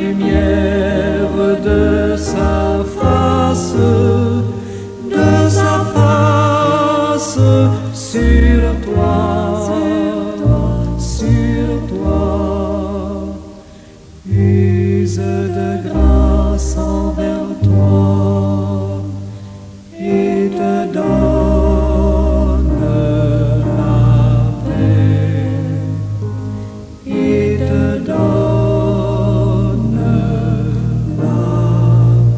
lumière de sa face sur toi, use de grâce envers toi et te donne la paix, et te donne la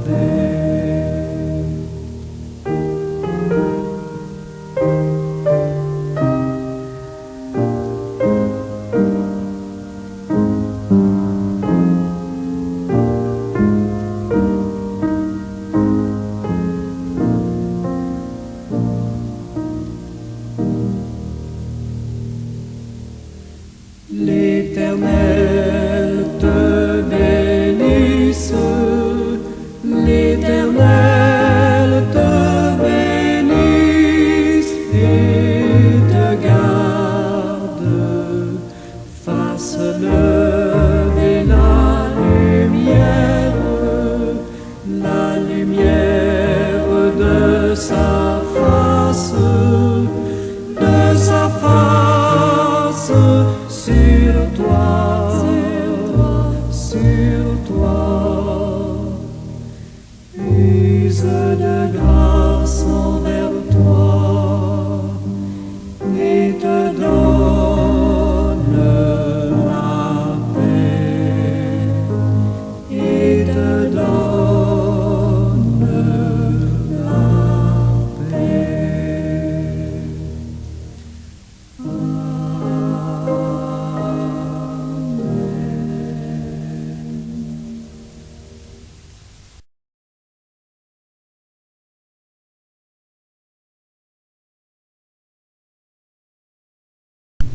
paix. L'Éternel te bénisse, l'Éternel te bénisse et te garde, fasse lever la lumière de sa face sur toi, use de grâce envers toi et te donne la paix, et te donne la paix.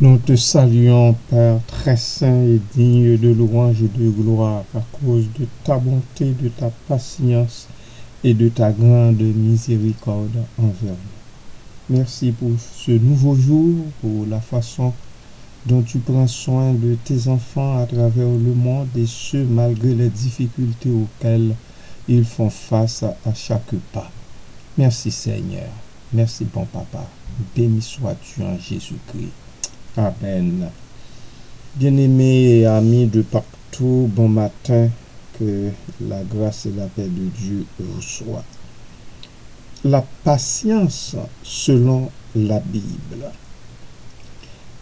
Nous te saluons, Père très saint et digne de louange et de gloire, à cause de ta bonté, de ta patience et de ta grande miséricorde envers nous. Merci pour ce nouveau jour, pour la façon dont tu prends soin de tes enfants à travers le monde, et ce, malgré les difficultés auxquelles ils font face à chaque pas. Merci Seigneur. Merci bon Papa. Béni sois-tu en Jésus-Christ. Amen. Bien-aimés et amis de partout, bon matin, que la grâce et la paix de Dieu vous soient. La patience selon la Bible.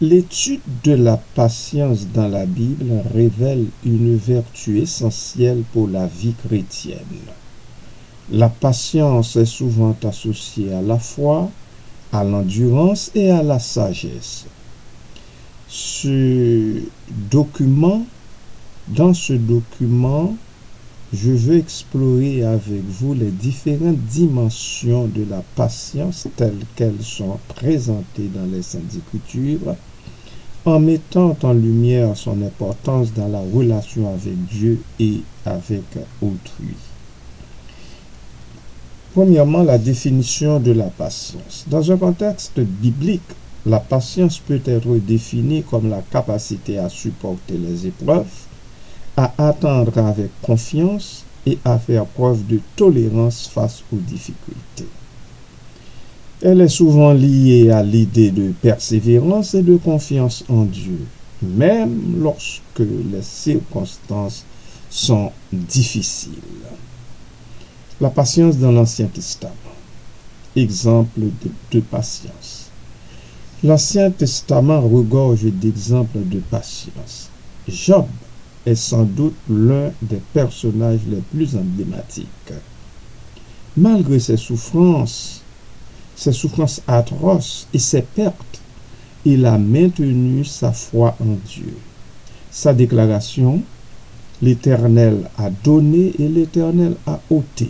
L'étude de la patience dans la Bible révèle une vertu essentielle pour la vie chrétienne. La patience est souvent associée à la foi, à l'endurance et à la sagesse. Dans ce document, je veux explorer avec vous les différentes dimensions de la patience telles qu'elles sont présentées dans les Saintes Écritures, en mettant en lumière son importance dans la relation avec Dieu et avec autrui. Premièrement, la définition de la patience. Dans un contexte biblique, la patience peut être définie comme la capacité à supporter les épreuves, à attendre avec confiance et à faire preuve de tolérance face aux difficultés. Elle est souvent liée à l'idée de persévérance et de confiance en Dieu, même lorsque les circonstances sont difficiles. La patience dans l'Ancien Testament. Exemple de patience. L'Ancien Testament regorge d'exemples de patience. Job est sans doute l'un des personnages les plus emblématiques. Malgré ses souffrances atroces et ses pertes, il a maintenu sa foi en Dieu. Sa déclaration, l'Éternel a donné et l'Éternel a ôté.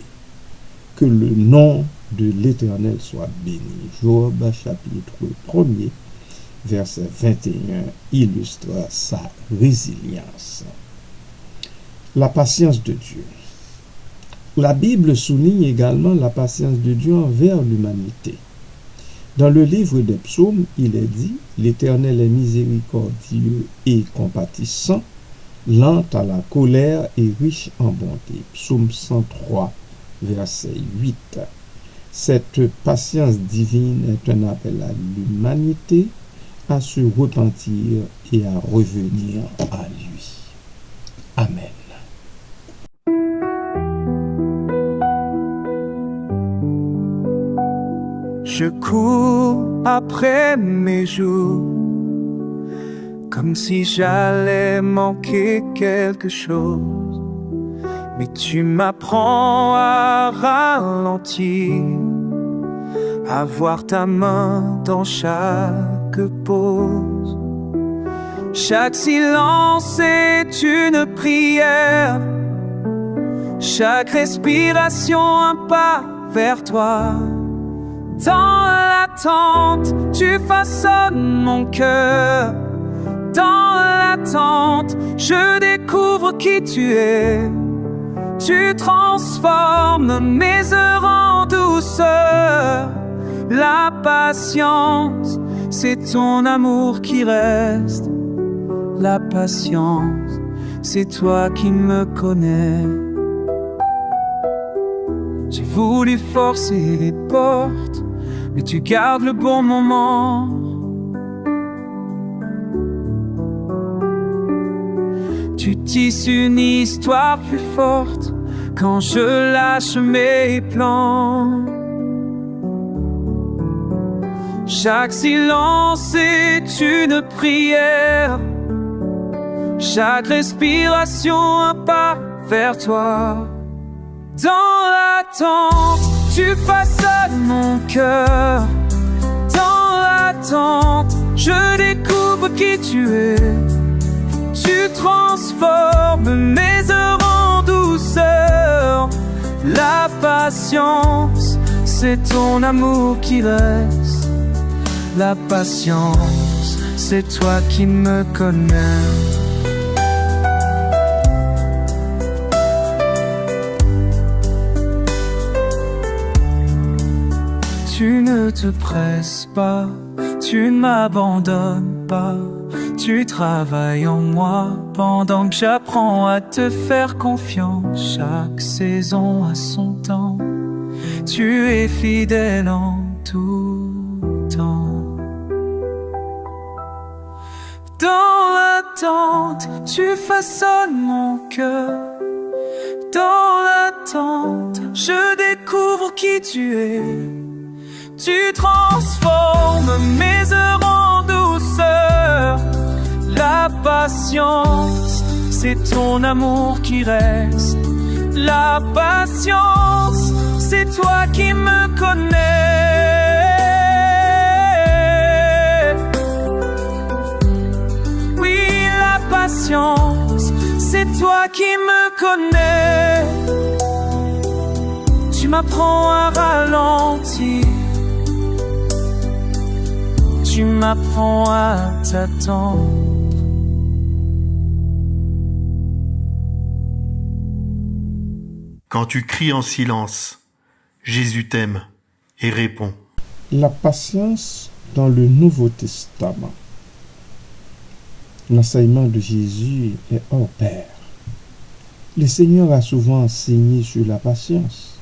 Que le nom de l'Éternel soit béni. Job chapitre 1er, verset 21, illustre sa résilience. La patience de Dieu. La Bible souligne également la patience de Dieu envers l'humanité. Dans le livre des psaumes, il est dit « L'Éternel est miséricordieux et compatissant, lente à la colère et riche en bonté. Psaume 103, verset 8. Cette patience divine est un appel à l'humanité à se repentir et à revenir à lui. Amen. Je cours après mes jours, comme si j'allais manquer quelque chose. Mais tu m'apprends à ralentir, à voir ta main dans chaque pause. Chaque silence est une prière, chaque respiration un pas vers toi. Dans l'attente, tu façonnes mon cœur. Dans l'attente, je découvre qui tu es. Tu transformes mes heures en douceur. La patience, c'est ton amour qui reste. La patience, c'est toi qui me connais. J'ai voulu forcer les portes, mais tu gardes le bon moment. Tu tisses une histoire plus forte quand je lâche mes plans. Chaque silence est une prière, chaque respiration un pas vers toi. Dans l'attente, tu façonnes mon cœur. Dans l'attente, je découvre qui tu es. Tu transformes mes heures en douceur. La patience, c'est ton amour qui reste. La patience, c'est toi qui me connais. Tu ne te presses pas, tu ne m'abandonnes pas. Tu travailles en moi pendant que j'apprends à te faire confiance. Chaque saison a son temps, tu es fidèle en tout temps. Dans l'attente, tu façonnes mon cœur. Dans l'attente, je découvre qui tu es. Tu transformes mes heures en douceur. La patience, c'est ton amour qui reste. La patience, c'est toi qui me connais. Oui, la patience, c'est toi qui me connais. Tu m'apprends à ralentir. Tu m'apprends à t'attendre. Quand tu cries en silence, Jésus t'aime et répond. La patience dans le Nouveau Testament. L'enseignement de Jésus est hors pair. Le Seigneur a souvent enseigné sur la patience.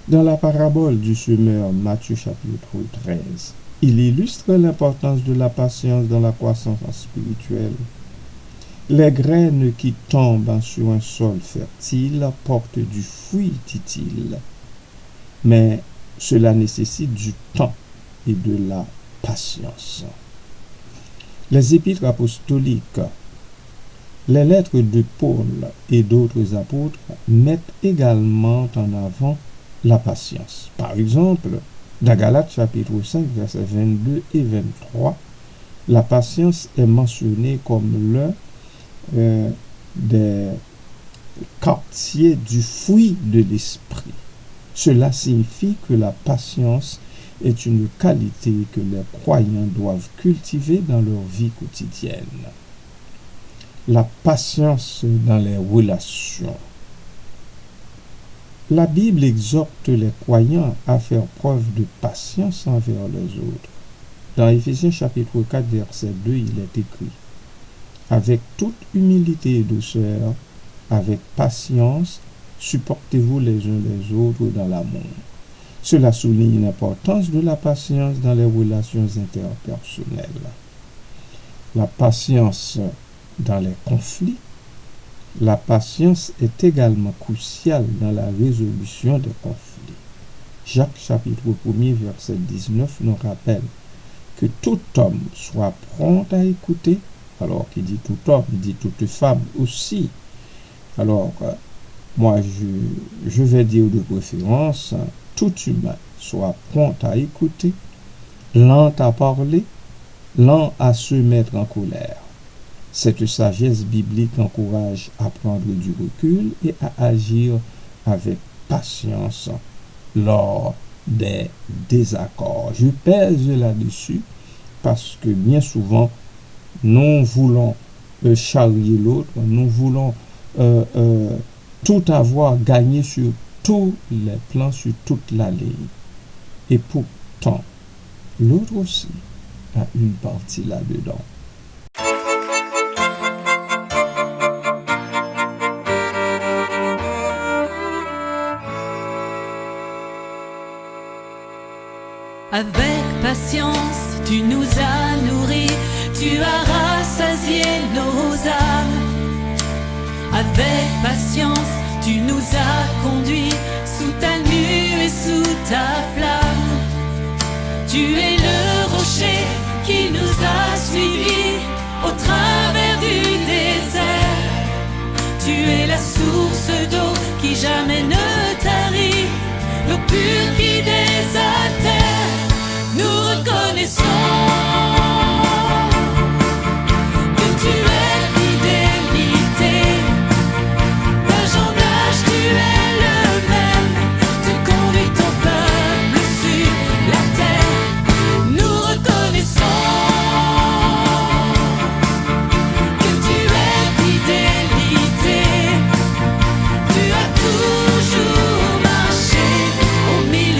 Dans la parabole du semeur, Matthieu chapitre 13, il illustre l'importance de la patience dans la croissance spirituelle. Les graines qui tombent sur un sol fertile portent du fruit, dit-il. Mais cela nécessite du temps et de la patience. Les épîtres apostoliques, les lettres de Paul et d'autres apôtres mettent également en avant la patience. Par exemple, dans Galates chapitre 5, versets 22 et 23, la patience est mentionnée comme l'un des quartiers du fruit de l'esprit. Cela signifie que la patience est une qualité que les croyants doivent cultiver dans leur vie quotidienne. La patience dans les relations. La Bible exhorte les croyants à faire preuve de patience envers les autres. Dans Éphésiens chapitre 4, verset 2, il est écrit: Avec toute humilité et douceur, avec patience, supportez-vous les uns les autres dans l'amour. Cela souligne l'importance de la patience dans les relations interpersonnelles. La patience dans les conflits. La patience est également cruciale dans la résolution des conflits. Jacques chapitre 1er verset 19 nous rappelle que tout homme soit prompt à écouter, alors qu'il dit tout homme, il dit toute femme aussi. Alors, moi je vais dire de préférence, tout humain soit prompt à écouter, lent à parler, lent à se mettre en colère. Cette sagesse biblique encourage à prendre du recul et à agir avec patience lors des désaccords. Je pèse là-dessus parce que bien souvent, nous voulons charrier l'autre, nous voulons tout avoir gagné sur tous les plans, sur toute la ligne. Et pourtant, l'autre aussi a une partie là-dedans. Avec patience, tu nous as nourris, tu as rassasié nos âmes. Avec patience, tu nous as conduits sous ta nuée, sous ta flamme. Tu es le rocher qui nous a suivis au travers du désert. Tu es la source d'eau qui jamais ne tarit, l'eau pure qui désaltère. Nous reconnaissons que tu es fidélité. D'âge en âge, tu es le même. Tu conduis ton peuple sur la terre. Nous reconnaissons que tu es fidélité. Tu as toujours marché au milieu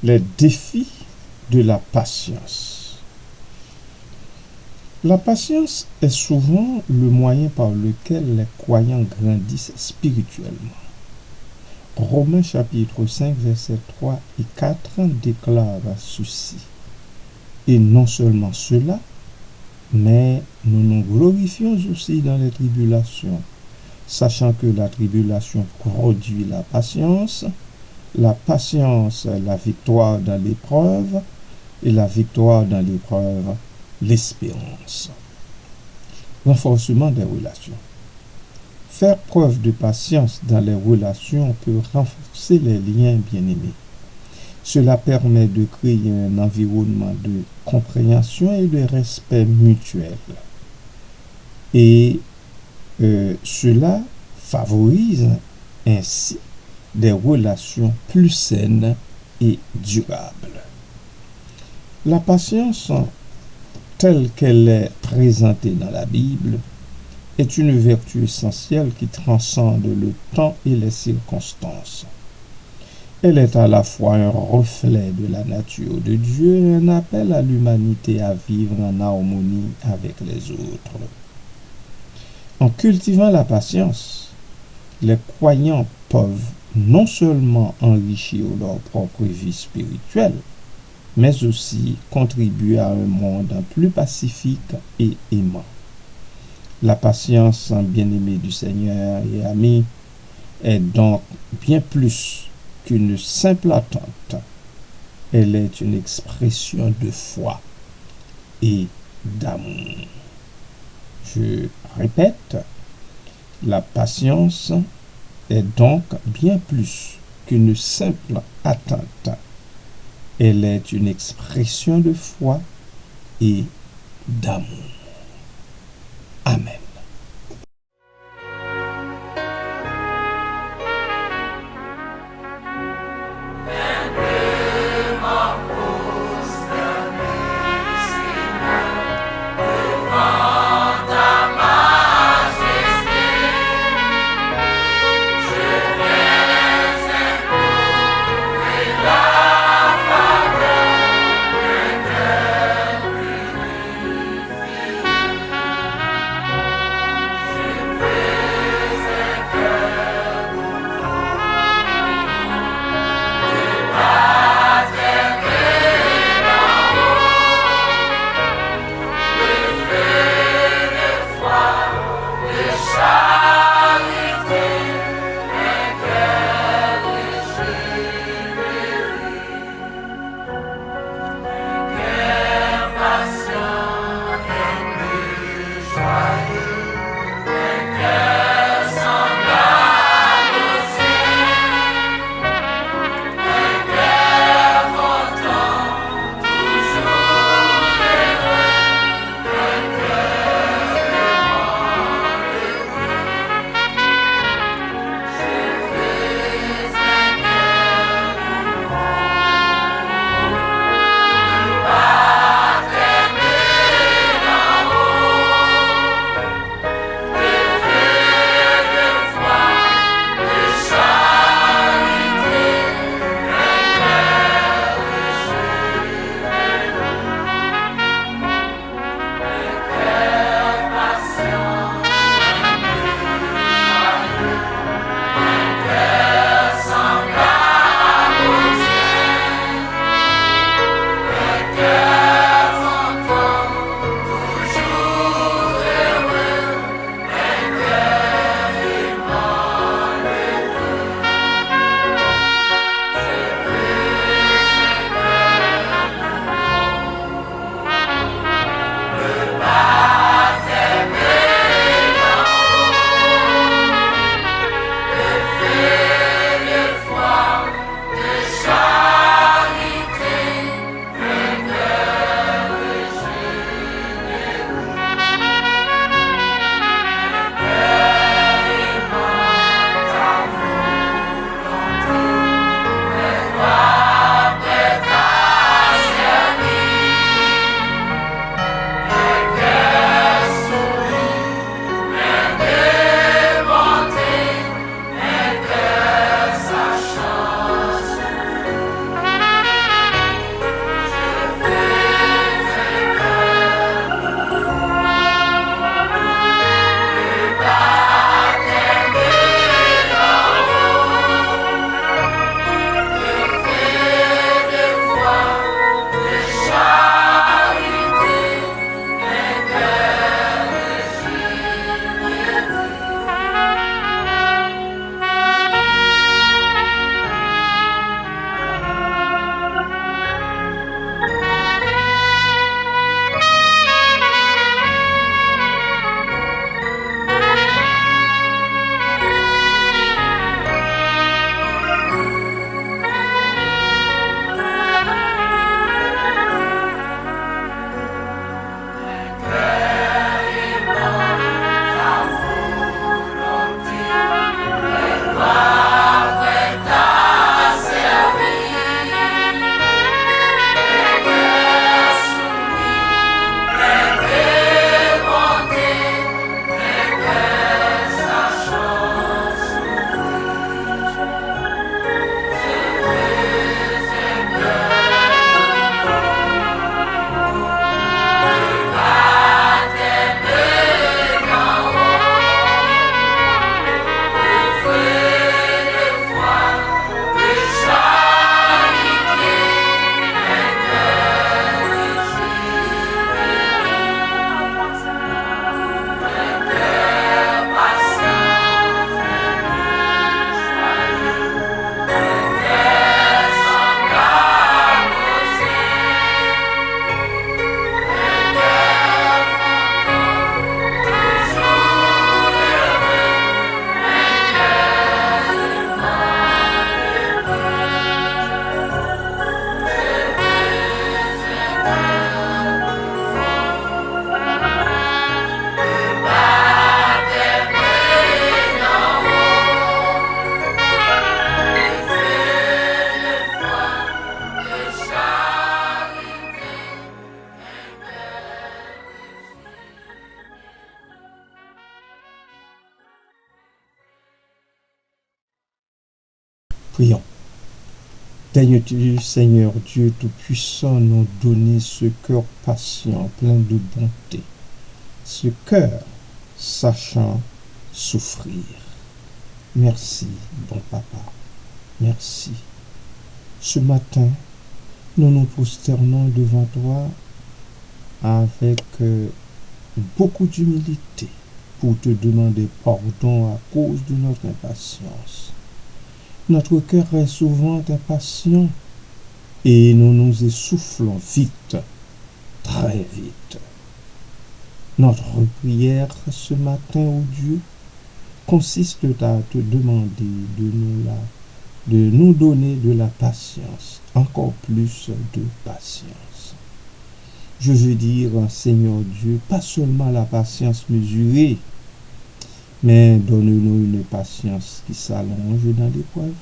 Les défis de la patience. La patience est souvent le moyen par lequel les croyants grandissent spirituellement. Romains chapitre 5, versets 3 et 4 déclare ceci. Et non seulement cela, mais nous nous glorifions aussi dans les tribulations, sachant que la tribulation produit la patience la victoire dans l'épreuve, et la victoire dans l'épreuve, l'espérance. Renforcement des relations. Faire preuve de patience dans les relations peut renforcer les liens bien-aimés. Cela permet de créer un environnement de compréhension et de respect mutuel. Et cela favorise ainsi des relations plus saines et durables. La patience, telle qu'elle est présentée dans la Bible, est une vertu essentielle qui transcende le temps et les circonstances. Elle est à la fois un reflet de la nature de Dieu et un appel à l'humanité à vivre en harmonie avec les autres. En cultivant la patience, les croyants peuvent non seulement enrichir leur propre vie spirituelle, mais aussi contribuer à un monde plus pacifique et aimant. La patience, bien-aimée du Seigneur et amis, est donc bien plus qu'une simple attente. Elle est une expression de foi et d'amour. Je répète, la patience est donc bien plus qu'une simple attente. Elle est une expression de foi et d'amour. Amen. Prions. Daignes-tu, Seigneur Dieu Tout-Puissant, nous donner ce cœur patient, plein de bonté, ce cœur sachant souffrir. Merci, bon papa. Merci. Ce matin, nous nous prosternons devant toi avec beaucoup d'humilité pour te demander pardon à cause de notre impatience. Notre cœur est souvent impatient et nous nous essoufflons vite, très vite. Notre prière ce matin, ô Dieu, consiste à te demander de nous donner de la patience, encore plus de patience. Je veux dire, Seigneur Dieu, pas seulement la patience mesurée, mais donne-nous une patience qui s'allonge dans l'épreuve,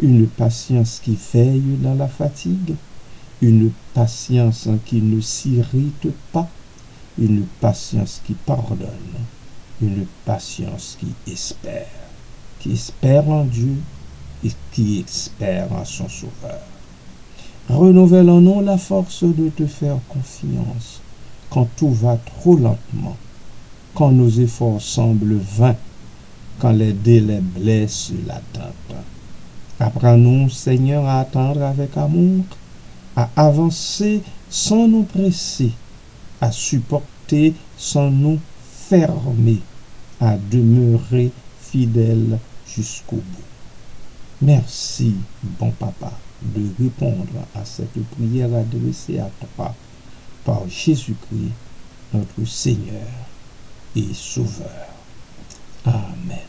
une patience qui veille dans la fatigue, une patience qui ne s'irrite pas, une patience qui pardonne, une patience qui espère en Dieu et qui espère en son Sauveur. Renouvelle en nous la force de te faire confiance quand tout va trop lentement, quand nos efforts semblent vains, quand les délais blessent l'attente. Apprends-nous, Seigneur, à attendre avec amour, à avancer sans nous presser, à supporter sans nous fermer, à demeurer fidèle jusqu'au bout. Merci, bon papa, de répondre à cette prière adressée à toi par Jésus-Christ, notre Seigneur et Sauveur. Amen.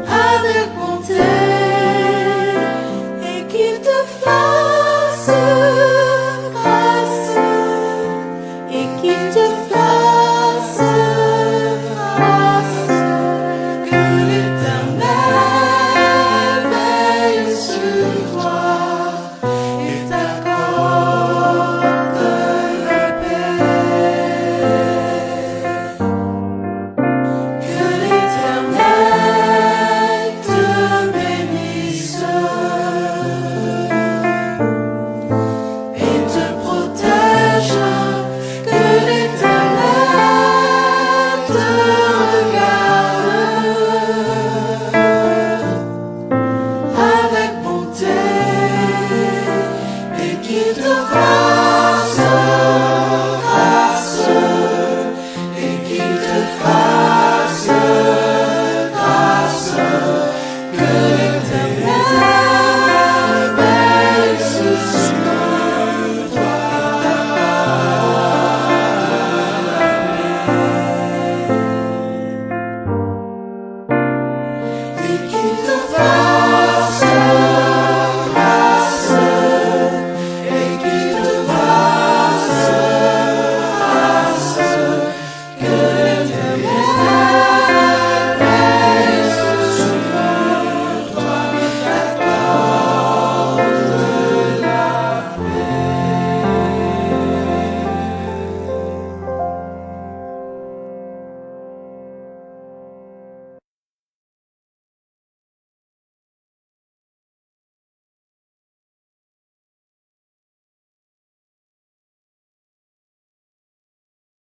Avec moi.